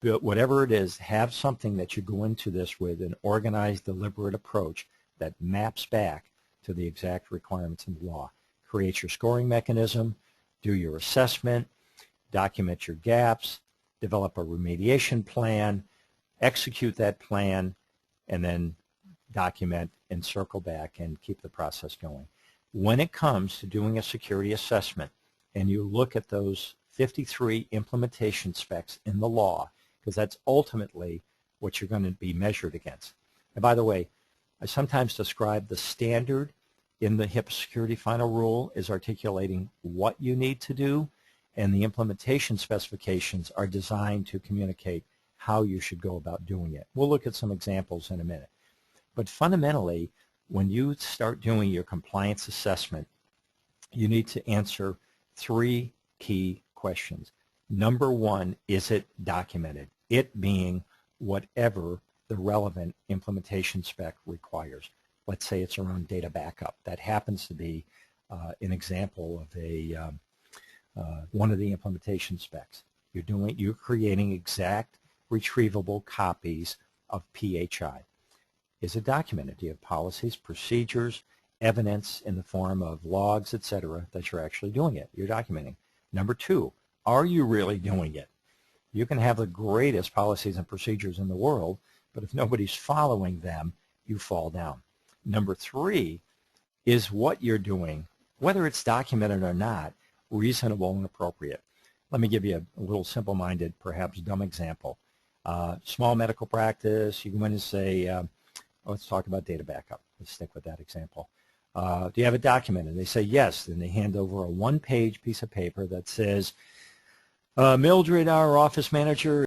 But whatever it is, have something that you go into this with, an organized, deliberate approach that maps back to the exact requirements in the law. Create your scoring mechanism, do your assessment, document your gaps, develop a remediation plan, execute that plan, and then document and circle back and keep the process going. When it comes to doing a security assessment and you look at those 53 implementation specs in the law, because that's ultimately what you're going to be measured against. And by the way, I sometimes describe the standard in the HIPAA security final rule is articulating what you need to do, and the implementation specifications are designed to communicate how you should go about doing it. We'll look at some examples in a minute. But fundamentally, when you start doing your compliance assessment, you need to answer 3 key questions. Number 1, is it documented? It being whatever the relevant implementation spec requires. Let's say it's around data backup. That happens to be an example of a one of the implementation specs. You're creating exact retrievable copies of PHI. Is it documented? Do you have policies, procedures, evidence in the form of logs, etc., that you're actually doing it? You're documenting. Number 2, are you really doing it? You can have the greatest policies and procedures in the world, but if nobody's following them, you fall down. Number 3, is what you're doing, whether it's documented or not, reasonable and appropriate? Let me give you a little simple-minded, perhaps dumb example. Small medical practice, you go in and say, let's talk about data backup. Let's stick with that example. Do you have it documented? They say yes, then they hand over a 1-page piece of paper that says, Mildred, our office manager,